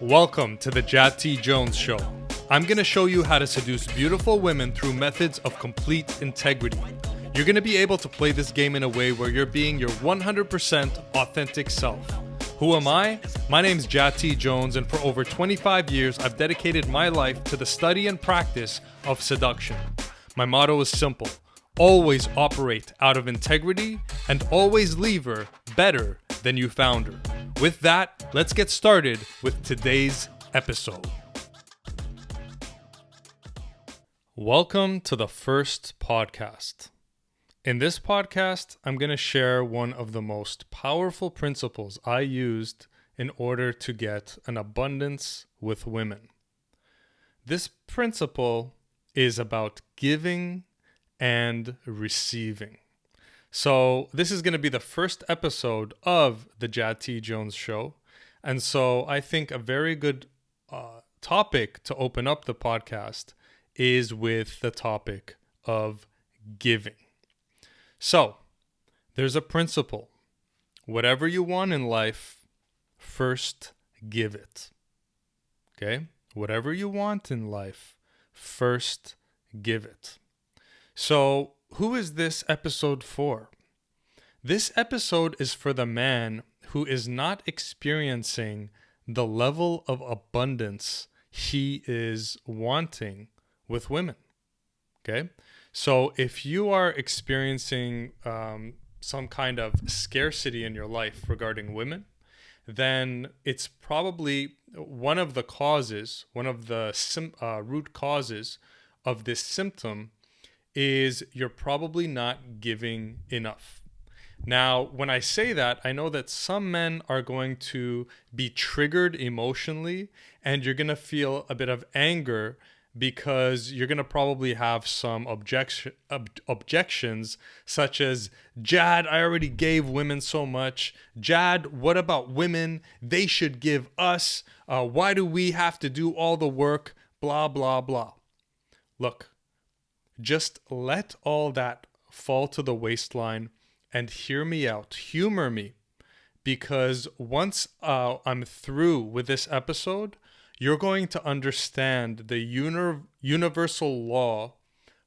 Welcome to the Jad T Jones Show. I'm going to show you how to seduce beautiful women through methods of complete integrity. You're going to be able to play this game in a way where you're being your 100% authentic self. Who am I? My name's Jad T Jones, and for over 25 years, I've dedicated my life to the study and practice of seduction. My motto is simple: always operate out of integrity and always leave her better than you found her. With that, let's get started with today's episode. Welcome to the first podcast. In this podcast, I'm going to share one of the most powerful principles I used in order to get an abundance with women. This principle is about giving and receiving. So this is going to be the first episode of the Jad T Jones Show. And so I think a very good topic to open up the podcast is with the topic of giving. So there's a principle. Whatever you want in life, first give it. Okay? Whatever you want in life, first give it. So who is this episode for? This episode is for the man who is not experiencing the level of abundance he is wanting with women. Okay? So if you are experiencing some kind of scarcity in your life regarding women, then it's probably one of the causes, one of the root causes of this symptom is you're probably not giving enough. Now, when I say that, I know that some men are going to be triggered emotionally, and you're going to feel a bit of anger because you're going to probably have some objections such as, Jad, I already gave women so much. Jad, what about women? They should give us. Why do we have to do all the work? Blah, blah, blah. Look, just let all that fall to the waistline and hear me out. Humor me. Because once I'm through with this episode, you're going to understand the universal law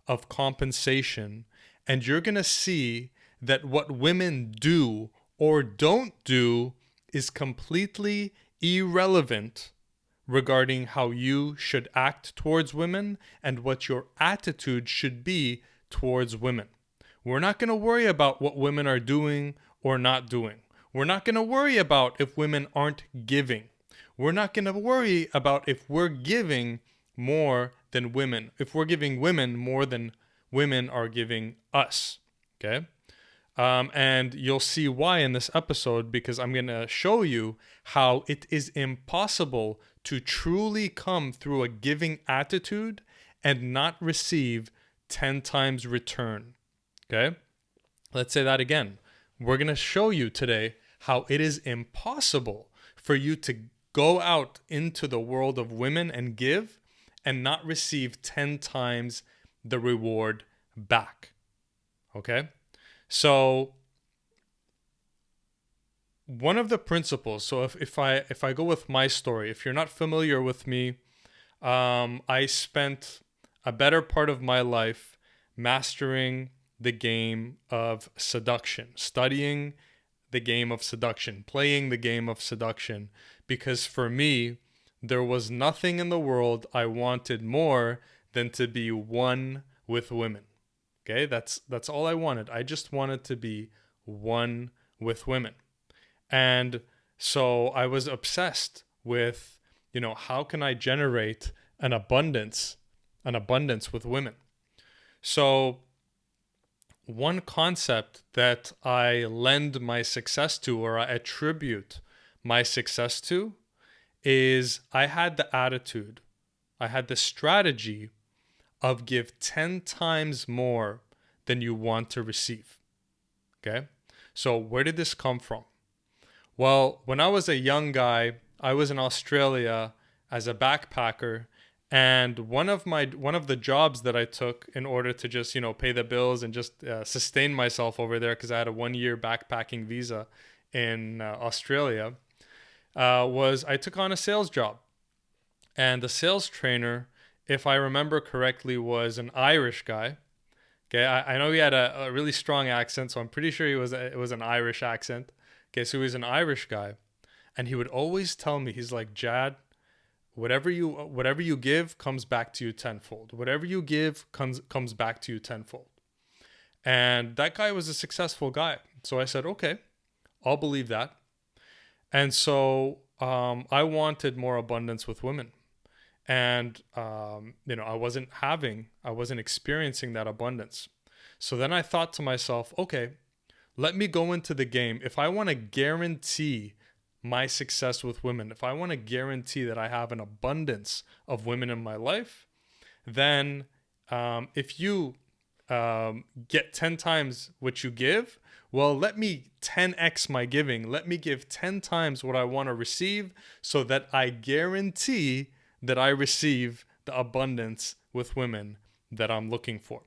of compensation, and you're going to see that what women do or don't do is completely irrelevant regarding how you should act towards women and what your attitude should be towards women. We're not going to worry about what women are doing or not doing. We're not going to worry about if women aren't giving. We're not going to worry about if we're giving more than women, if we're giving women more than women are giving us, okay? And you'll see why in this episode, because I'm going to show you how it is impossible to truly come through a giving attitude and not receive 10 times return, okay? Let's say that again. We're going to show you today how it is impossible for you to go out into the world of women and give and not receive 10 times the reward back. Okay? So one of the principles, so if I go with my story, if you're not familiar with me, I spent a better part of my life mastering the game of seduction, studying the game of seduction, playing the game of seduction, because for me, there was nothing in the world I wanted more than to be one with women. Okay, that's all I wanted. I just wanted to be one with women. And so I was obsessed with, how can I generate an abundance with women? So one concept that I lend my success to, or I attribute my success to, is I had the attitude, I had the strategy of give 10 times more than you want to receive. Okay? So where did this come from? Well, when I was a young guy, I was in Australia as a backpacker, and one of the jobs that I took in order to just, pay the bills and just sustain myself over there, because I had a 1-year backpacking visa in Australia, was I took on a sales job. And the sales trainer, if I remember correctly, was an Irish guy. Okay, I know he had a really strong accent, so I'm pretty sure it was an Irish accent. Okay, so he was an Irish guy, and he would always tell me, he's like, Jad, whatever you give comes back to you tenfold. Whatever you give comes back to you tenfold. And that guy was a successful guy. So I said, okay, I'll believe that. And so I wanted more abundance with women. And, I wasn't experiencing that abundance. So then I thought to myself, okay, let me go into the game. If I want to guarantee my success with women, if I want to guarantee that I have an abundance of women in my life, then if you get 10 times what you give, well, let me 10x my giving. Let me give 10 times what I want to receive so that I guarantee that I receive the abundance with women that I'm looking for.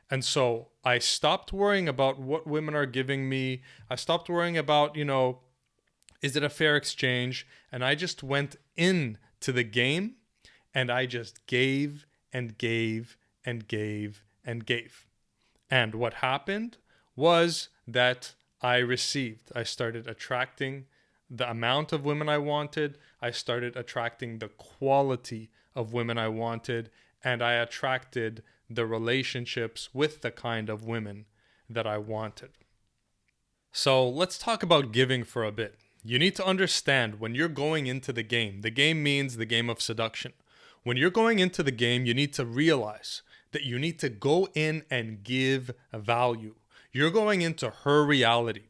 And so I stopped worrying about what women are giving me. I stopped worrying about, is it a fair exchange? And I just went into the game and I just gave and gave and gave and gave. And what happened was that I received. I started attracting the amount of women I wanted. I started attracting the quality of women I wanted. And I attracted the relationships with the kind of women that I wanted. So let's talk about giving for a bit. You need to understand when you're going into the game means the game of seduction. When you're going into the game, you need to realize that you need to go in and give value. You're going into her reality.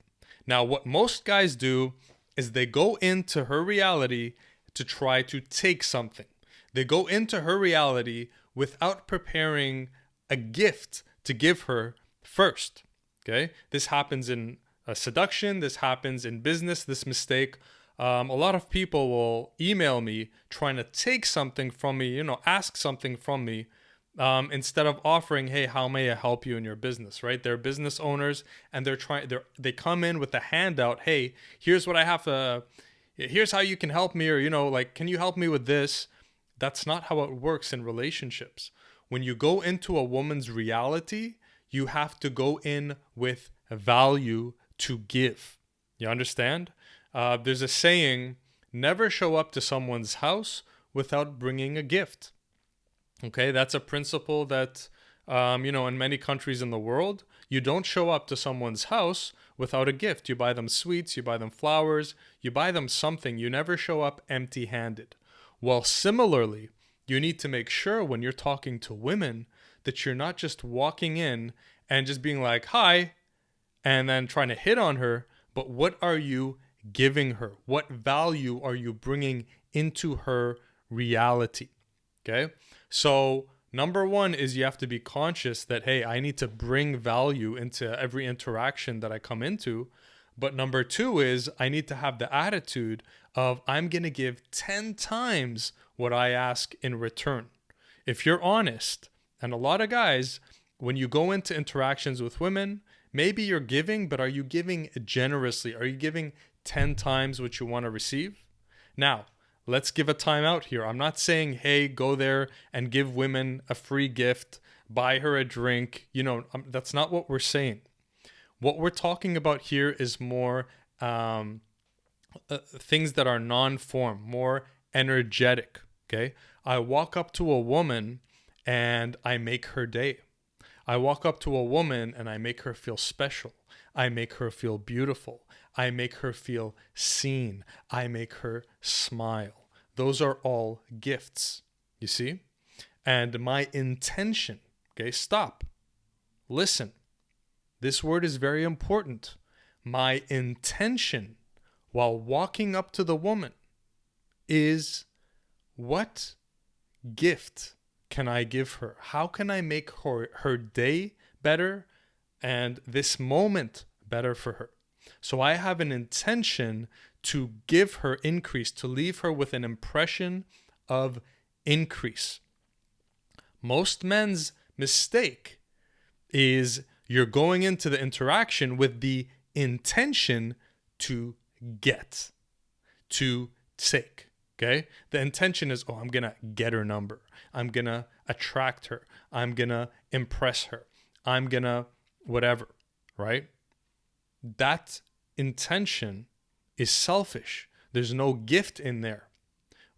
Now, what most guys do is they go into her reality to try to take something. They go into her reality without preparing a gift to give her first. Okay? This happens in seduction. This happens in business, this mistake. A lot of people will email me trying to take something from me, ask something from me, instead of offering, hey, how may I help you in your business, right? They're business owners and they come in with a handout. Hey, here's what I have to, here's how you can help me, or, can you help me with this? That's not how it works in relationships. When you go into a woman's reality, you have to go in with value to give. You understand? There's a saying, never show up to someone's house without bringing a gift. Okay, that's a principle that, in many countries in the world, you don't show up to someone's house without a gift. You buy them sweets, you buy them flowers, you buy them something. You never show up empty-handed. Well, similarly, you need to make sure when you're talking to women that you're not just walking in and just being like, hi, and then trying to hit on her, but what are you giving her? What value are you bringing into her reality? Okay? So number one is you have to be conscious that, hey, I need to bring value into every interaction that I come into. But number two is I need to have the attitude of I'm going to give 10 times what I ask in return. If you're honest, and a lot of guys, when you go into interactions with women, maybe you're giving, but are you giving generously? Are you giving 10 times what you want to receive? Now, let's give a time out here. I'm not saying, hey, go there and give women a free gift, buy her a drink. That's not what we're saying. What we're talking about here is more things that are non-form, more energetic, okay? I walk up to a woman and I make her day. I walk up to a woman and I make her feel special. I make her feel beautiful. I make her feel seen. I make her smile. Those are all gifts, you see? And my intention, okay, stop, listen. This word is very important. My intention while walking up to the woman is, what gift can I give her? How can I make her day better and this moment better for her? So I have an intention to give her increase, to leave her with an impression of increase. Most men's mistake is you're going into the interaction with the intention to get, to take. Okay. The intention is, oh, I'm going to get her number. I'm going to attract her. I'm going to impress her. I'm going to whatever, right? That intention is selfish. There's no gift in there.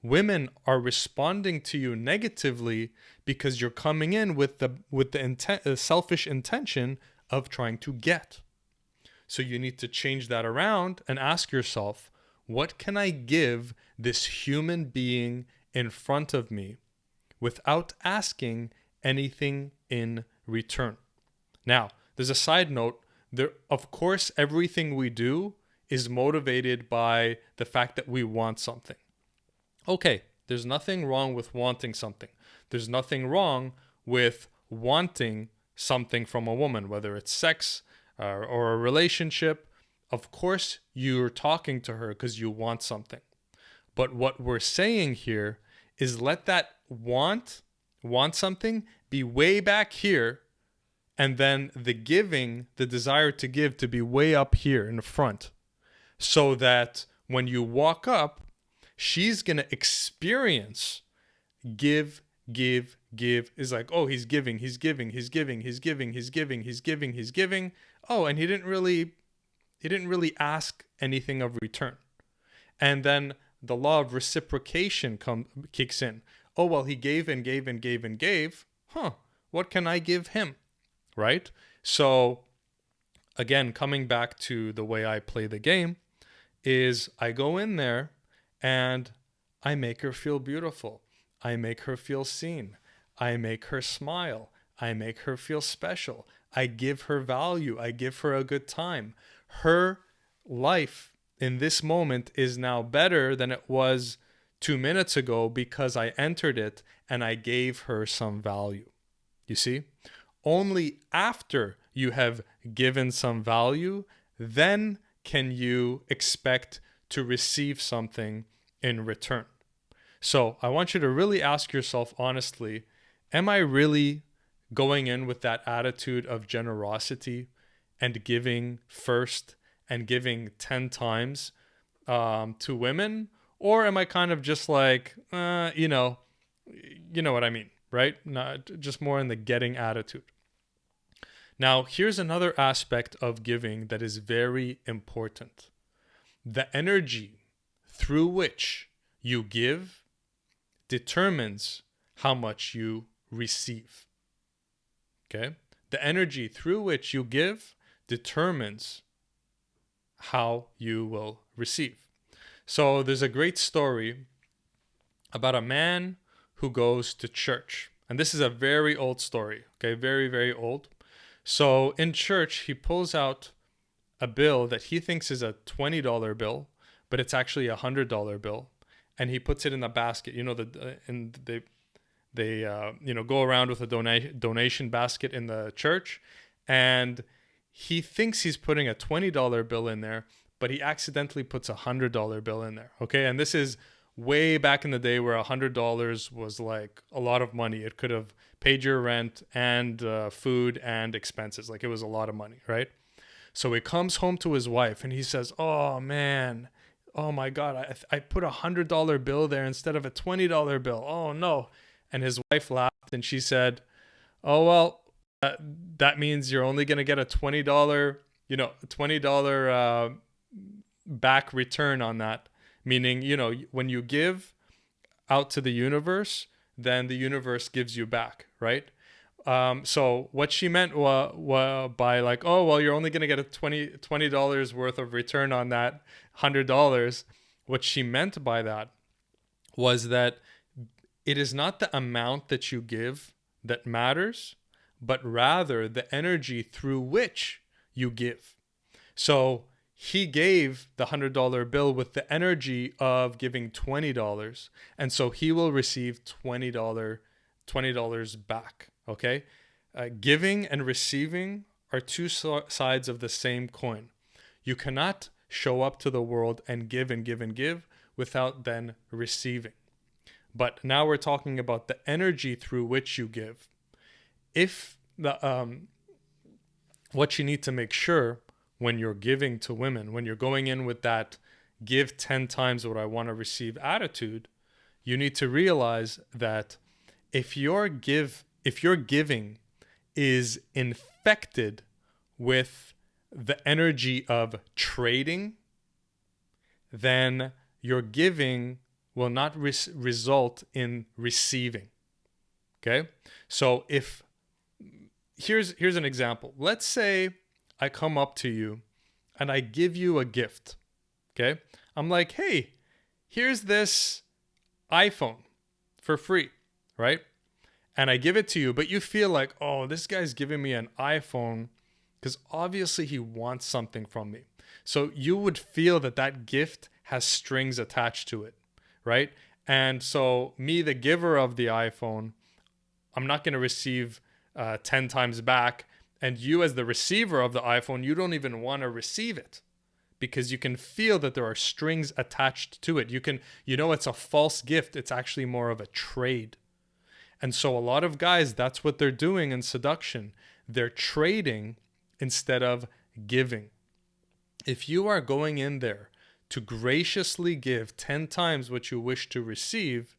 Women are responding to you negatively because you're coming in with the selfish intention of trying to get. So you need to change that around and ask yourself, what can I give this human being in front of me without asking anything in return? Now, there's a side note. There, of course, everything we do is motivated by the fact that we want something. Okay, there's nothing wrong with wanting something. There's nothing wrong with wanting something from a woman, whether it's sex or a relationship. Of course, you're talking to her because you want something. But what we're saying here is let that want something, be way back here, and then the giving, the desire to give, to be way up here in the front, so that when you walk up, she's going to experience give. Is like, oh, he's giving. Oh, and he didn't really ask anything of return. And then the law of reciprocation kicks in. Oh, well, he gave and gave and gave and gave. What can I give him? Right? So again, coming back to the way I play the game is I go in there and I make her feel beautiful. I make her feel seen. I make her smile. I make her feel special. I give her value. I give her a good time. Her life in this moment is now better than it was 2 minutes ago because I entered it and I gave her some value. You see? Only after you have given some value, then can you expect to receive something in return. So I want you to really ask yourself honestly, am I really going in with that attitude of generosity and giving first and giving 10 times to women? Or am I kind of just like, you know what I mean, right? Not, just more in the getting attitude. Now, here's another aspect of giving that is very important. The energy through which you give determines how much you receive. Okay? The energy through which you give determines how you will receive. So there's a great story about a man who goes to church. And this is a very old story, okay? Very, very old. So in church, he pulls out a bill that he thinks is a $20 bill, but it's actually a $100 bill. And he puts it in a basket. You know, they go around with a donation basket in the church. And he thinks he's putting a $20 bill in there, but he accidentally puts a $100 bill in there. Okay. And this is way back in the day where $100 was like a lot of money. It could have paid your rent and food and expenses. Like it was a lot of money, right? So he comes home to his wife and he says, oh man, oh my God, I put a $100 bill there instead of a $20 bill. Oh no. And his wife laughed and she said, oh, well, that means you're only going to get a $20 back return on that. Meaning, when you give out to the universe, then the universe gives you back, right? So what she meant by like, oh, well, you're only going to get a $20 worth of return on that $100. What she meant by that was that it is not the amount that you give that matters, but rather the energy through which you give. So he gave the $100 bill with the energy of giving $20. And so he will receive $20 back. Okay. Giving and receiving are two sides of the same coin. You cannot show up to the world and give and give and give without then receiving. But now we're talking about the energy through which you give. If what you need to make sure when you're giving to women, when you're going in with that give 10 times what I want to receive attitude, you need to realize that if your giving is infected with the energy of trading, then your giving will not result in receiving. Okay? So if here's an example. Let's say I come up to you and I give you a gift. Okay? I'm like, "Hey, here's this iPhone for free," right? And I give it to you, but you feel like, "Oh, this guy's giving me an iPhone because obviously he wants something from me." So you would feel that that gift has strings attached to it, right? And so me, the giver of the iPhone, I'm not going to receive 10 times back. And you, as the receiver of the iPhone, you don't even want to receive it because you can feel that there are strings attached to it. It's a false gift. It's actually more of a trade. And so a lot of guys, that's what they're doing in seduction. They're trading instead of giving. If you are going in there to graciously give 10 times what you wish to receive,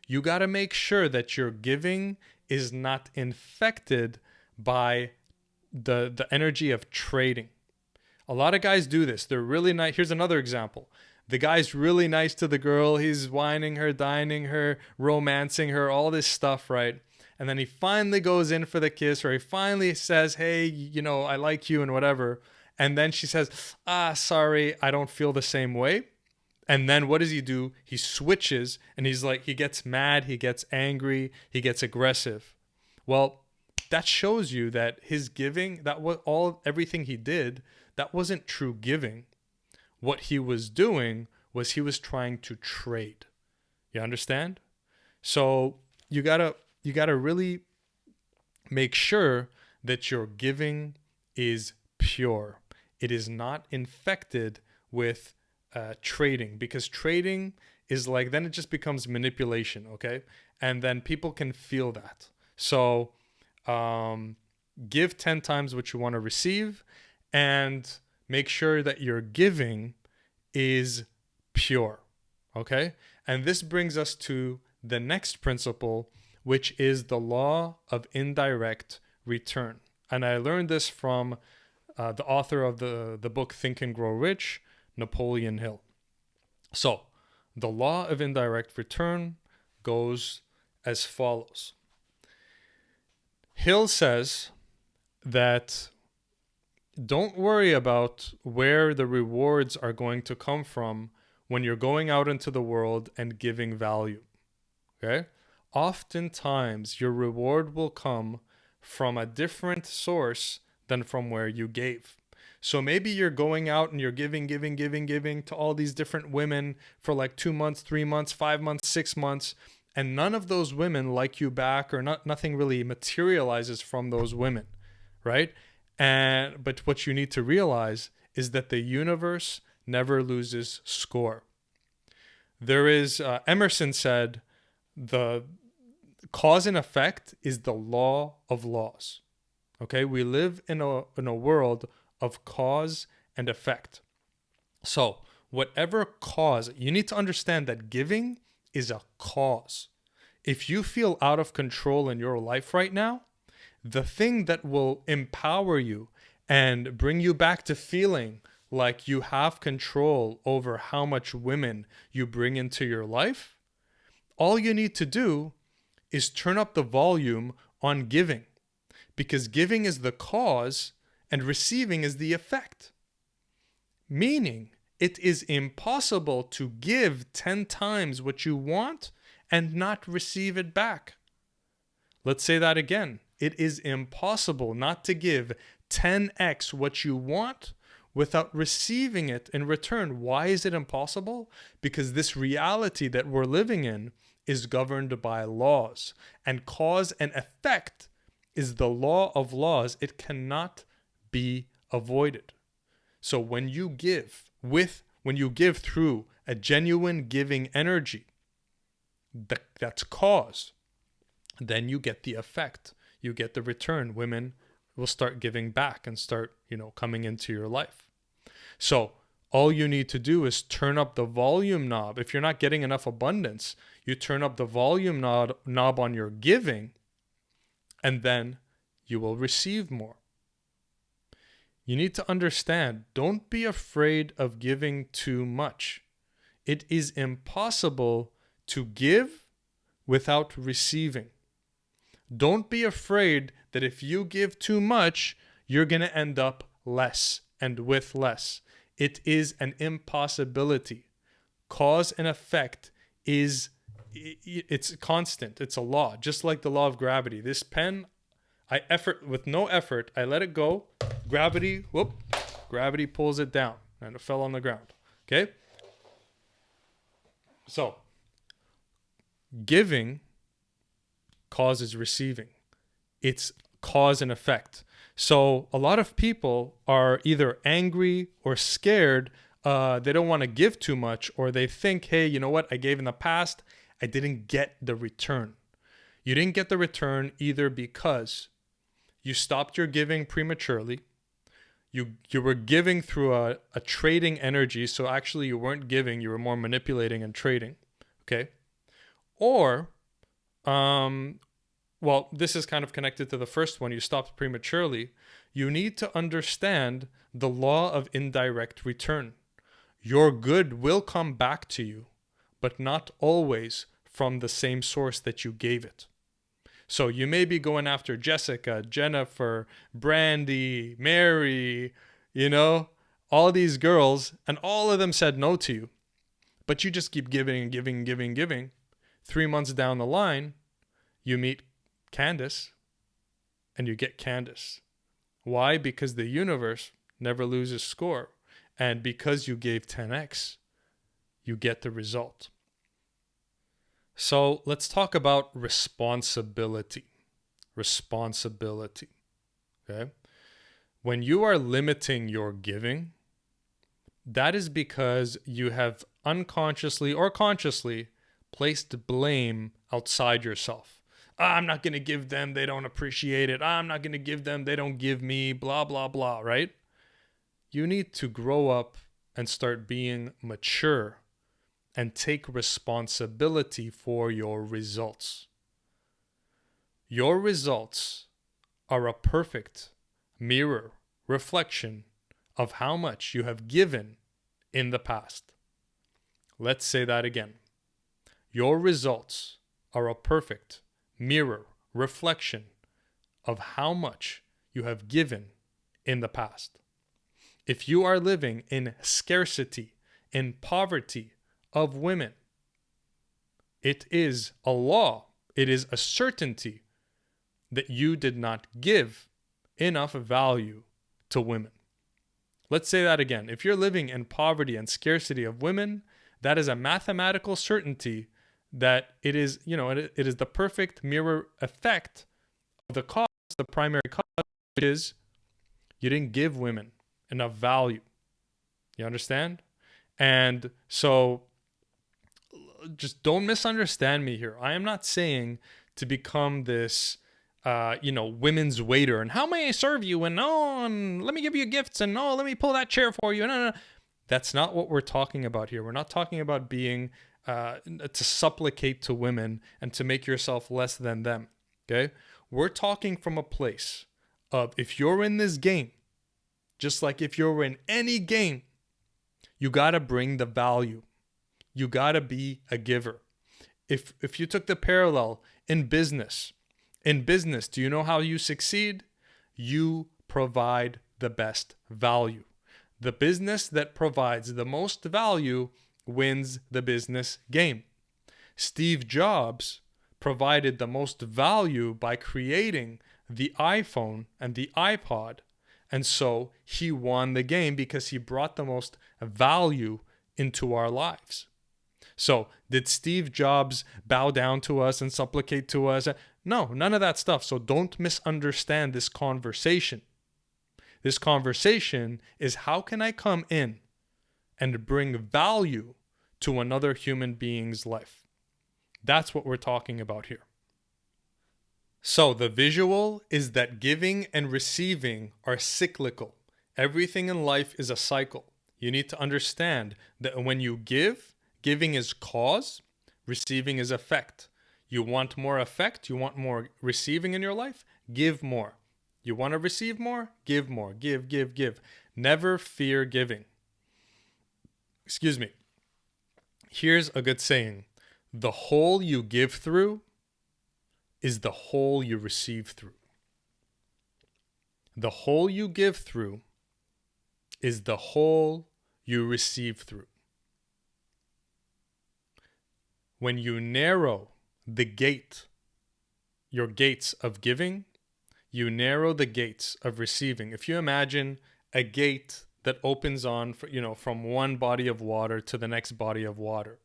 you got to make sure that your giving is not infected by the energy of trading. A lot of guys do this. They're really nice. Here's another example. The guy's really nice to the girl. He's whining her, dining her, romancing her, all this stuff, right? And then he finally goes in for the kiss, or he finally says, "Hey, I like you," and whatever. And then she says, "Sorry, I don't feel the same way." And then what does he do? He switches and he gets mad, he gets angry, he gets aggressive. Well, that shows you that his giving, everything he did, that wasn't true giving. What he was doing was he was trying to trade. You understand? So you gotta really make sure that your giving is pure. It is not infected with trading, because trading is like, then it just becomes manipulation, okay? And then people can feel that. So give 10 times what you want to receive, and make sure that your giving is pure, okay? And this brings us to the next principle, which is the law of indirect return. And I learned this from the author of the book Think and Grow Rich, Napoleon Hill. So the law of indirect return goes as follows. Hill says that don't worry about where the rewards are going to come from when you're going out into the world and giving value. Okay? Oftentimes, your reward will come from a different source than from where you gave. So maybe you're going out and you're giving to all these different women for like 2 months, 3 months, 5 months, 6 months, and none of those women like you back, or nothing really materializes from those women, right? But what you need to realize is that the universe never loses score. There is, Emerson said, the cause and effect is the law of laws. Okay, we live in a world of cause and effect. So whatever cause, you need to understand that giving is a cause. If you feel out of control in your life right now, the thing that will empower you and bring you back to feeling like you have control over how much women you bring into your life, all you need to do is turn up the volume on giving, because giving is the cause and receiving is the effect. Meaning, it is impossible to give 10 times what you want and not receive it back. Let's say that again. It is impossible not to give 10x what you want without receiving it in return. Why is it impossible? Because this reality that we're living in is governed by laws, and cause and effect is the law of laws. It cannot be avoided. So when you give through a genuine giving energy, that's cause, then you get the effect. You get the return. Women will start giving back and start, coming into your life. So All you need to do is turn up the volume knob. If you're not getting enough abundance, you turn up the volume knob on your giving, and then you will receive more. You need to understand, don't be afraid of giving too much. It is impossible to give without receiving. Don't be afraid that if you give too much, you're going to end up less and with less. It is an impossibility. Cause and effect it's constant. It's a law, just like the law of gravity. This pen, with no effort, I let it go. Gravity pulls it down, and it fell on the ground. Okay? So, giving causes receiving. It's cause and effect. So a lot of people are either angry or scared. They don't want to give too much, or they think, hey, you know what? I gave in the past. I didn't get the return. You didn't get the return either because you stopped your giving prematurely. You were giving through a trading energy. So actually you weren't giving, you were more manipulating and trading. Okay. Or, well, this is kind of connected to the first one. You stopped prematurely. You need to understand the law of indirect return. Your good will come back to you, but not always from the same source that you gave it. So you may be going after Jessica, Jennifer, Brandy, Mary, all these girls, and all of them said no to you. But you just keep giving and giving, giving, giving. 3 months down the line, you meet Candace and you get Candace. Why? Because the universe never loses score. And because you gave 10x, you get the result. So let's talk about responsibility. Responsibility. Okay? When you are limiting your giving, that is because you have unconsciously or consciously placed blame outside yourself. I'm not going to give them, they don't appreciate it. I'm not going to give them, they don't give me, blah, blah, blah, right? You need to grow up and start being mature and take responsibility for your results. Your results are a perfect mirror, reflection of how much you have given in the past. Let's say that again. Your results are a perfect mirror, reflection of how much you have given in the past. If you are living in scarcity, in poverty of women, it is a law, it is a certainty that you did not give enough value to women. Let's say that again. If you're living in poverty and scarcity of women, that is a mathematical certainty that it is, it is the perfect mirror effect of the cause, the primary cause, which is you didn't give women enough value. You understand? And so just don't misunderstand me here. I am not saying to become this, women's waiter and how may I serve you? And and let me give you gifts and let me pull that chair for you. No. That's not what we're talking about here. We're not talking about being to supplicate to women and to make yourself less than them. Okay? We're talking from a place of if you're in this game, just like if you're in any game, you got to bring the value. You got to be a giver. If you took the parallel in business, do you know how you succeed? You provide the best value. The business that provides the most value wins the business game. Steve Jobs provided the most value by creating the iPhone and the iPod. And so he won the game because he brought the most value into our lives. So did Steve Jobs bow down to us and supplicate to us? No, none of that stuff. So don't misunderstand this conversation. This conversation is how can I come in and bring value to another human being's life? That's what we're talking about here. So the visual is that giving and receiving are cyclical. Everything in life is a cycle. You need to understand that when you give, giving is cause, receiving is effect. You want more effect, you want more receiving in your life, give more. You want to receive more, give more. Give, give, give. Never fear giving. Excuse me. Here's a good saying. The hole you give through is the hole you receive through. The hole you give through is the hole you receive through. When you narrow the gate, your gates of giving, you narrow the gates of receiving. If you imagine a gate that opens on, from one body of water to the next body of water,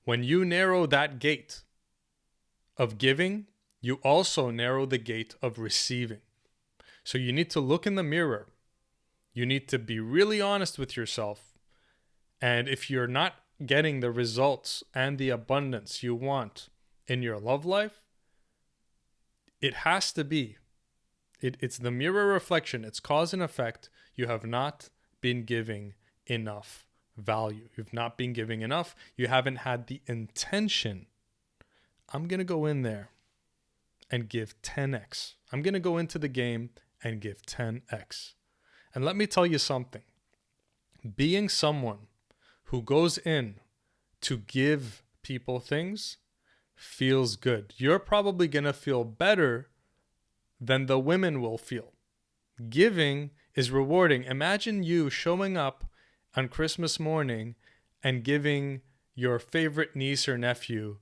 when you narrow that gate of giving, you also narrow the gate of receiving. So you need to look in the mirror. You need to be really honest with yourself. And if you're not getting the results and the abundance you want in your love life, it has to be. It's the mirror reflection. It's cause and effect. You have not been giving enough value. You've not been giving enough. You haven't had the intention. I'm going to go in there and give 10x. I'm going to go into the game and give 10x. And let me tell you something. Being someone who goes in to give people things feels good. You're probably going to feel better than the women will feel. Giving is rewarding. Imagine you showing up on Christmas morning and giving your favorite niece or nephew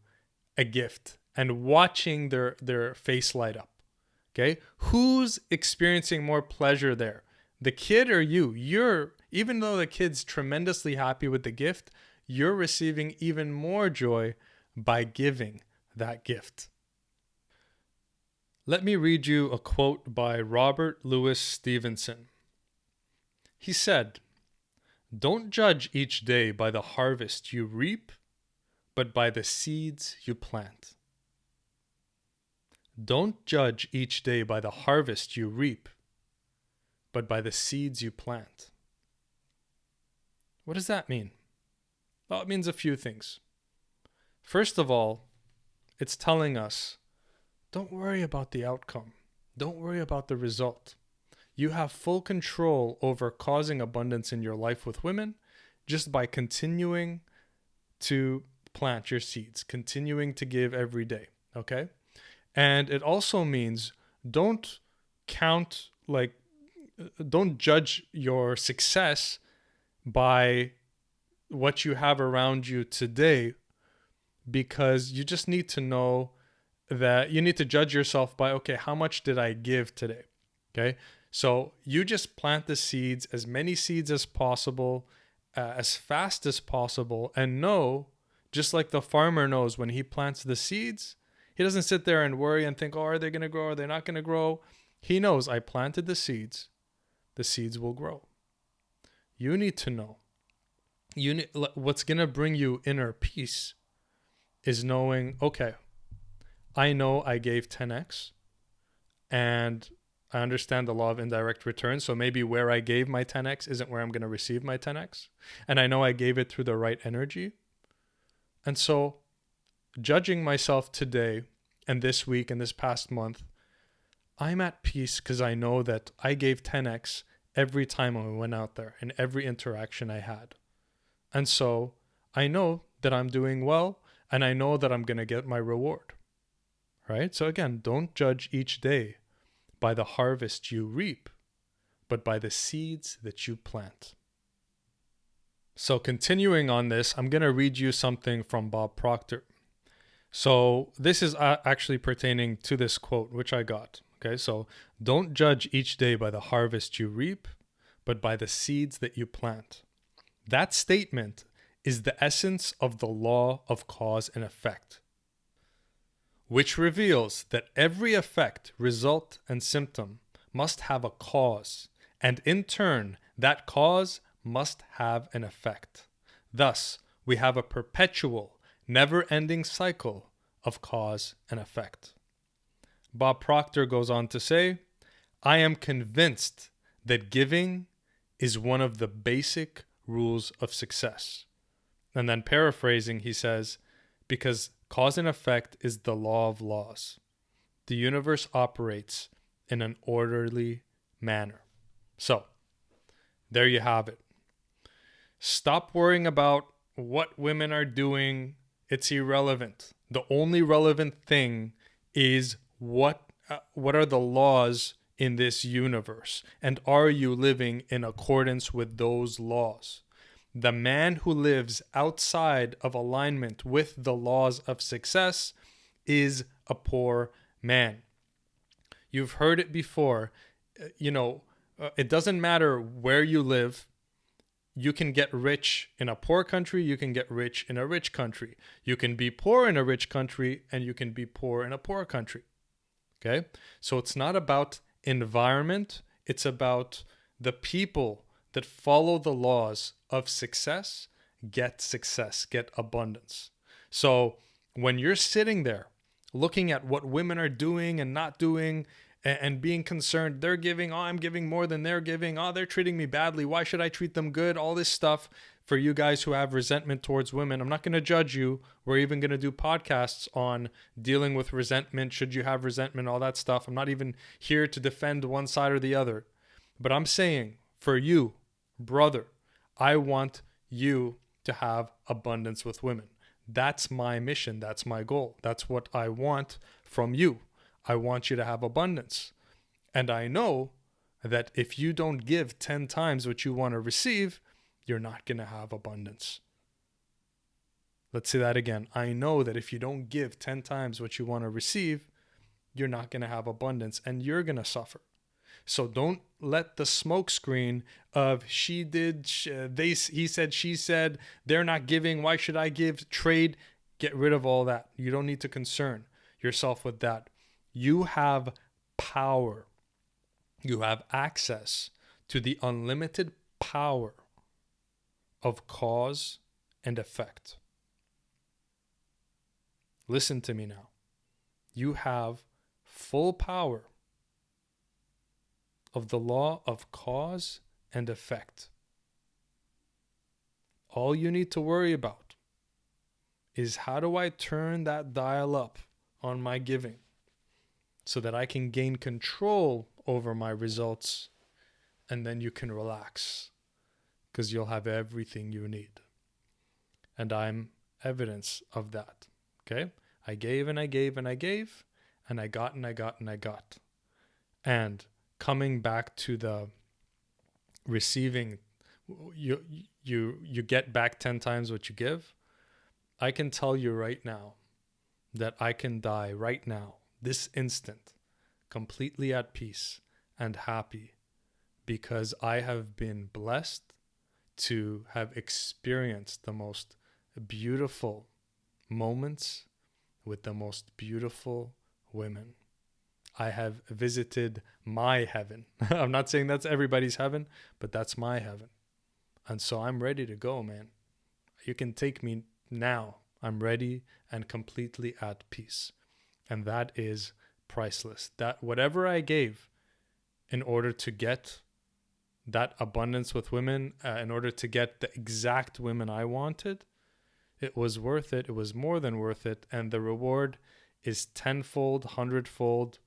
a gift and watching their face light up. Okay? Who's experiencing more pleasure there? The kid or you? Even though the kid's tremendously happy with the gift, you're receiving even more joy by giving that gift. Let me read you a quote by Robert Louis Stevenson. He said, "Don't judge each day by the harvest you reap, but by the seeds you plant." Don't judge each day by the harvest you reap, but by the seeds you plant. What does that mean? Well, it means a few things. First of all, it's telling us, don't worry about the outcome. Don't worry about the result. You have full control over causing abundance in your life with women just by continuing to plant your seeds, continuing to give every day, okay? And it also means don't judge your success by what you have around you today, because you just need to know that you need to judge yourself by, okay, how much did I give today? Okay. So you just plant the seeds, as many seeds as possible, as fast as possible, and know, just like the farmer knows when he plants the seeds, he doesn't sit there and worry and think, oh, are they going to grow? Are they not going to grow? He knows, I planted the seeds will grow. You need to know. What's going to bring you inner peace is knowing, okay, I know I gave 10x and I understand the law of indirect return. So maybe where I gave my 10x isn't where I'm going to receive my 10x. And I know I gave it through the right energy. And so judging myself today and this week and this past month, I'm at peace because I know that I gave 10x every time I went out there and every interaction I had. And so I know that I'm doing well and I know that I'm going to get my reward. Right? So again, don't judge each day by the harvest you reap, but by the seeds that you plant. So continuing on this, I'm going to read you something from Bob Proctor. So this is actually pertaining to this quote, which I got. Okay, so don't judge each day by the harvest you reap, but by the seeds that you plant. That statement is the essence of the law of cause and effect, which reveals that every effect, result, and symptom must have a cause, and in turn, that cause must have an effect. Thus, we have a perpetual, never-ending cycle of cause and effect. Bob Proctor goes on to say, I am convinced that giving is one of the basic rules of success. And then paraphrasing, he says, because cause and effect is the law of laws. The universe operates in an orderly manner. So, there you have it. Stop worrying about what women are doing. It's irrelevant. The only relevant thing is what are the laws in this universe, and are you living in accordance with those laws? The man who lives outside of alignment with the laws of success is a poor man. You've heard it before. It doesn't matter where you live. You can get rich in a poor country. You can get rich in a rich country. You can be poor in a rich country, and you can be poor in a poor country. Okay? So it's not about environment. It's about the people that follow the laws of success, get abundance. So when you're sitting there looking at what women are doing and not doing, and being concerned, they're giving, I'm giving more than they're giving, they're treating me badly, why should I treat them good? All this stuff for you guys who have resentment towards women. I'm not going to judge you. We're even going to do podcasts on dealing with resentment, should you have resentment, all that stuff. I'm not even here to defend one side or the other. But I'm saying, for you, brother, I want you to have abundance with women. That's my mission. That's my goal. That's what I want from you. I want you to have abundance. And I know that if you don't give 10 times what you want to receive, you're not going to have abundance. Let's say that again. I know that if you don't give 10 times what you want to receive, you're not going to have abundance, and you're going to suffer. So don't let the smoke screen of he said, she said, they're not giving, why should I give, trade, get rid of all that. You don't need to concern yourself with that. You have power. You have access to the unlimited power of cause and effect. Listen to me now. You have full power of the law of cause and effect. All you need to worry about is, how do I turn that dial up on my giving so that I can gain control over my results, and then you can relax because you'll have everything you need. And I'm evidence of that. Okay? I gave and I gave and I gave, and I got and I got and I got. And coming back to the receiving, you get back 10 times what you give. I can tell you right now that I can die right now, this instant, completely at peace and happy, because I have been blessed to have experienced the most beautiful moments with the most beautiful women. I have visited my heaven. I'm not saying that's everybody's heaven, but that's my heaven. And so I'm ready to go, man. You can take me now. I'm ready and completely at peace. And that is priceless. That whatever I gave in order to get that abundance with women, in order to get the exact women I wanted, it was worth it. It was more than worth it. And the reward is tenfold, hundredfold,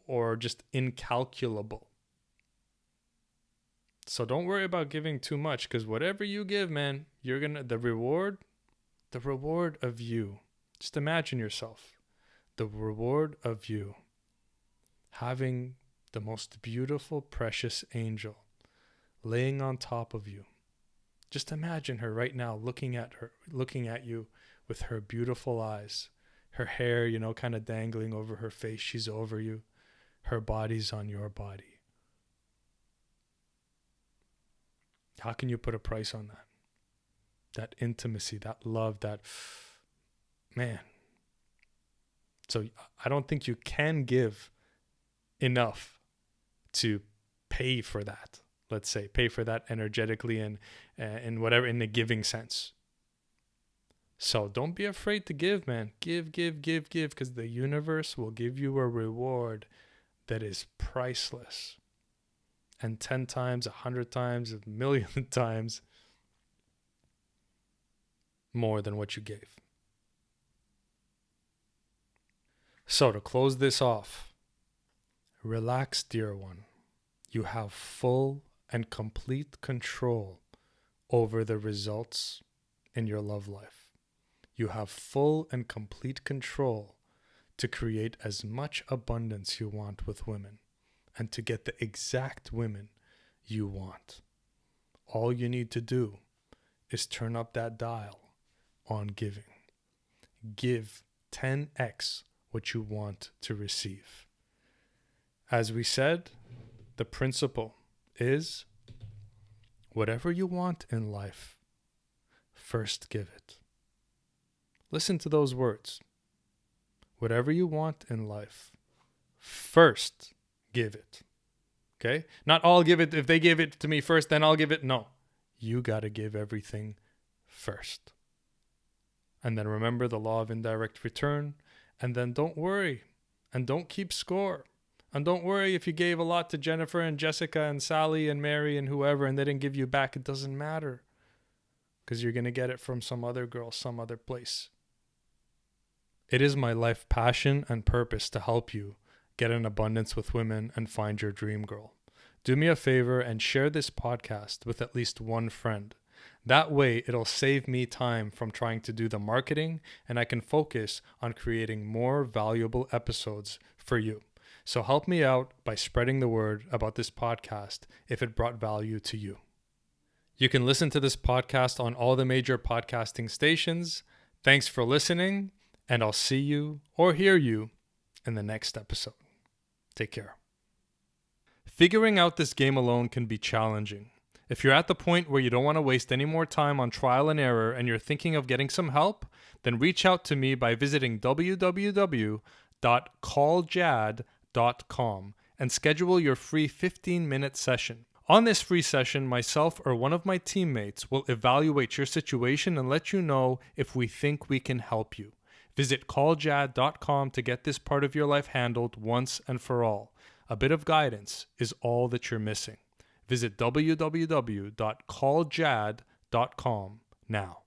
or just incalculable. So don't worry about giving too much, because whatever you give, man, you're gonna, the reward of you. Just imagine yourself, the reward of you having the most beautiful, precious angel laying on top of you. Just imagine her right now looking at you with her beautiful eyes, her hair, kind of dangling over her face. She's over you. Her body's on your body. How can you put a price on that? That intimacy, that love, that, man. So I don't think you can give enough to pay for that. Let's say pay for that energetically and in whatever, in the giving sense. So don't be afraid to give, man. Give, because the universe will give you a reward that is priceless. and 10 times, 100 times, a million times more than what you gave. So to close this off, relax, dear one. You have full and complete control over the results in your love life. You have full and complete control to create as much abundance you want with women and to get the exact women you want. All you need to do is turn up that dial on giving. Give 10x what you want to receive. As we said, the principle is whatever you want in life, first give it. Listen to those words. Whatever you want in life, first give it. Okay? Not I'll give it, if they give it to me first, then I'll give it. No. You got to give everything first. And then remember the law of indirect return. And then don't worry. And don't keep score. And don't worry if you gave a lot to Jennifer and Jessica and Sally and Mary and whoever and they didn't give you back. It doesn't matter. Because you're going to get it from some other girl, some other place. It is my life passion and purpose to help you get in abundance with women and find your dream girl. Do me a favor and share this podcast with at least one friend. That way, it'll save me time from trying to do the marketing and I can focus on creating more valuable episodes for you. So help me out by spreading the word about this podcast if it brought value to you. You can listen to this podcast on all the major podcasting stations. Thanks for listening, and I'll see you or hear you in the next episode. Take care. Figuring out this game alone can be challenging. If you're at the point where you don't want to waste any more time on trial and error and you're thinking of getting some help, then reach out to me by visiting www.calljad.com and schedule your free 15-minute session. On this free session, myself or one of my teammates will evaluate your situation and let you know if we think we can help you. Visit calljad.com to get this part of your life handled once and for all. A bit of guidance is all that you're missing. Visit www.calljad.com now.